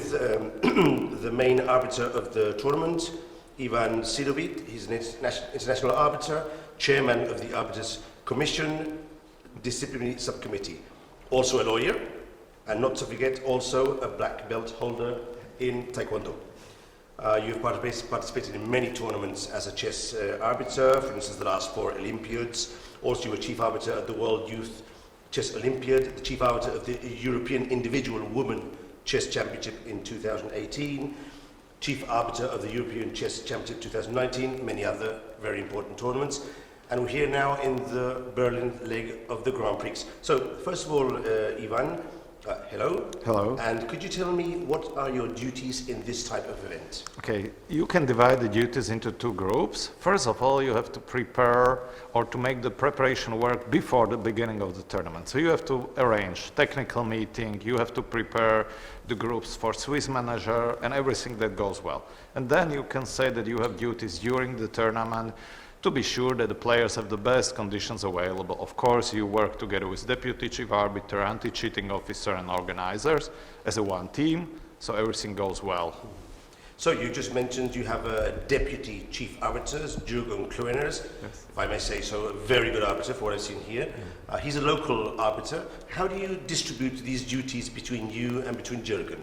with the main arbiter of the tournament, Ivan Syrovy. He's an international arbiter, chairman of the Arbiters Commission Disciplinary Subcommittee, also a lawyer, and not to forget, also a black belt holder in Taekwondo. You've participated in many tournaments as a chess arbiter, for instance, the last 4 Olympiads. Also, you were chief arbiter at the World Youth Chess Olympiad, the chief arbiter of the European Individual Women Chess Championship in 2018, chief arbiter of the European Chess Championship 2019, many other very important tournaments. And we're here now in the Berlin leg of the Grand Prix. So, first of all, Ivan, hello. Hello. And could you tell me what are your duties in this type of event? Okay, you can divide the duties into 2 groups. First of all, you have to prepare or to make the preparation work before the beginning of the tournament. So you have to arrange technical meeting, you have to prepare the groups for Swiss manager and everything that goes well. And then you can say that you have duties during the tournament to be sure that the players have the best conditions available. Of course, you work together with deputy chief arbiter, anti-cheating officer and organizers as a one team, so everything goes well. So you just mentioned you have a deputy chief arbiters, Jürgen Klueners, Yes. if I may say so, a very good arbiter for what I've seen here. He's a local arbiter. How do you distribute these duties between you and between Jürgen?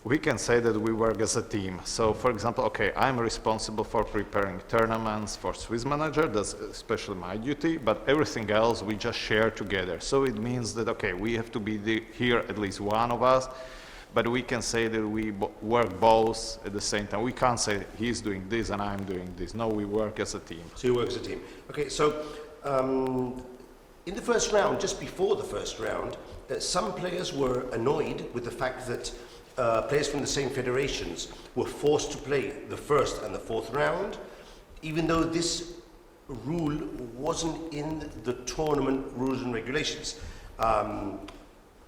We can say that we work as a team. So, for example, okay, I'm responsible for preparing tournaments for Swiss manager, that's especially my duty, but everything else we just share together. So it means that, okay, we have to be here, at least one of us, but we can say that we work both at the same time. We can't say he's doing this and I'm doing this. No, we work as a team. So you work as a team. Okay, so in the first round, just before the first round, some players were annoyed with the fact that players from the same federations were forced to play the first and the fourth round, even though this rule wasn't in the tournament rules and regulations.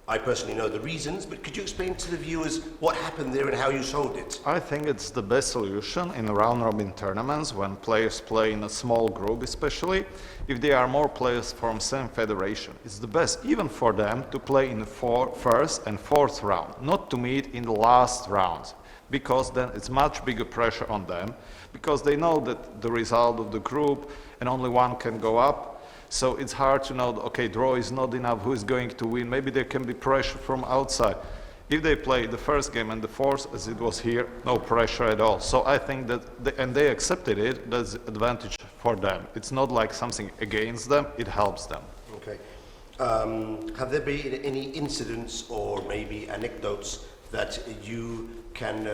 I personally know the reasons, but could you explain to the viewers what happened there and how you solved it? I think it's the best solution in round-robin tournaments when players play in a small group, especially if there are more players from same federation. It's the best even for them to play in the first and fourth round, not to meet in the last rounds, because then it's much bigger pressure on them, because they know that the result of the group and only one can go up. So it's hard to know, okay, draw is not enough, who is going to win? Maybe there can be pressure from outside. If they play the first game and the fourth, as it was here, no pressure at all. So I think that, and they accepted it, that's advantage for them. It's not like something against them, it helps them. Okay. Have there been any incidents or maybe anecdotes that you can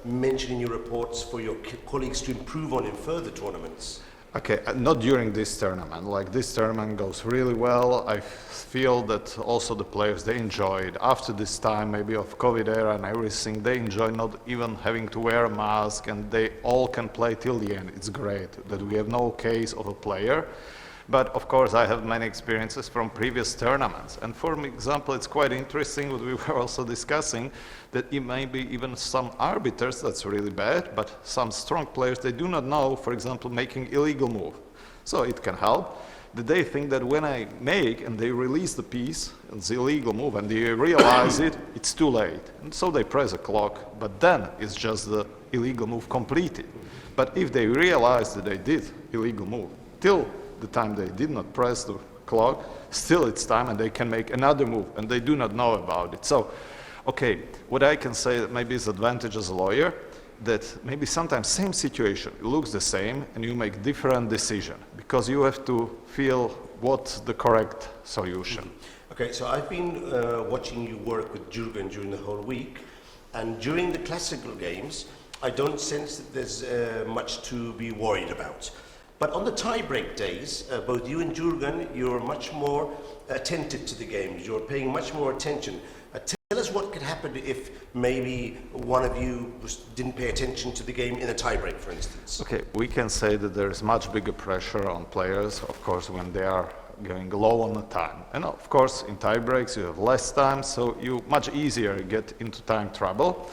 mention in your reports for your colleagues to improve on in further tournaments? Okay, not during this tournament. Like, this tournament goes really well. I feel that also the players, they enjoy it. After this time, maybe of COVID era and everything, they enjoy not even having to wear a mask, and they all can play till the end. It's great that we have no case of a player. But of course, I have many experiences from previous tournaments. And for example, it's quite interesting what we were also discussing, that it may be even some arbiters, that's really bad, but some strong players, they do not know, for example, making illegal move. So it can help. That they think that when I make and they release the piece, it's illegal move, and they realize it, it's too late. And so they press a clock, but then it's just the illegal move completed. But if they realize that they did illegal move, till the time they did not press the clock, still it's time and they can make another move and they do not know about it. So, okay, what I can say that maybe is advantage as a lawyer, that maybe sometimes same situation, it looks the same and you make different decision because you have to feel what's the correct solution. Okay, so I've been watching you work with Jürgen during the whole week, and during the classical games, I don't sense that there's much to be worried about. But on the tie-break days, both you and Jürgen, you're much more attentive to the games. You're paying much more attention. Tell us what could happen if maybe one of you didn't pay attention to the game in a tie-break, for instance. Okay, we can say that there is much bigger pressure on players, of course, when they are going low on the time. And of course, in tie-breaks, you have less time, so you much easier get into time trouble.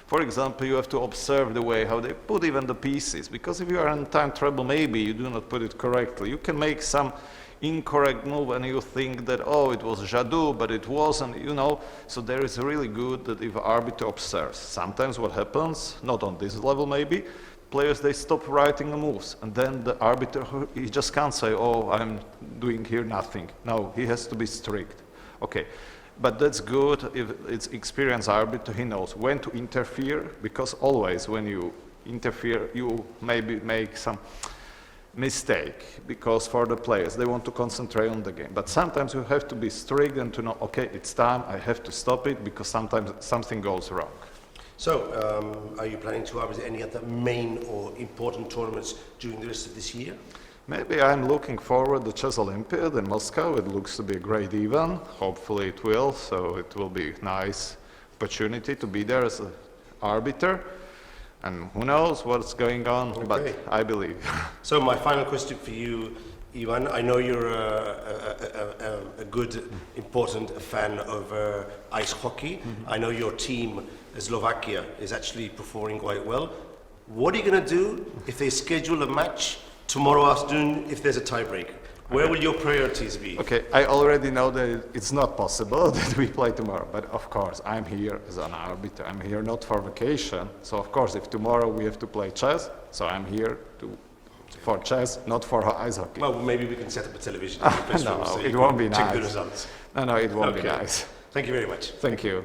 For example, you have to observe the way how they put even the pieces, because if you are in time trouble, maybe you do not put it correctly. You can make some incorrect move and you think that, oh, it was Jadot, but it wasn't, you know. So there is really good that if arbiter observes. Sometimes what happens, not on this level maybe, players, they stop writing the moves. And then the arbiter, he just can't say, oh, I'm doing here nothing. No, he has to be strict. Okay, but that's good if it's experienced arbiter, he knows when to interfere, because always when you interfere, you maybe make some mistake, because for the players, they want to concentrate on the game. But sometimes you have to be strict and to know, okay, it's time, I have to stop it, because sometimes something goes wrong. So, are you planning to arbitrate any other main or important tournaments during the rest of this year? Maybe I'm looking forward to Chess Olympiad in Moscow. It looks to be a great event. Hopefully it will, so it will be a nice opportunity to be there as an arbiter. And who knows what's going on, okay. But I believe. So my final question for you, Ivan, I know you're a good, important fan of ice hockey. Mm-hmm. I know your team, Slovakia, is actually performing quite well. What are you going to do if they schedule a match tomorrow afternoon if there's a tiebreak? Where will your priorities be? Okay, I already know that it's not possible that we play tomorrow, but of course I'm here as an arbiter. I'm here not for vacation, so of course if tomorrow we have to play chess, so I'm here for chess, not for ice hockey. Well, maybe we can set up a television. No, it won't be nice. Check the results. No, it won't be nice. Thank you very much. Thank you.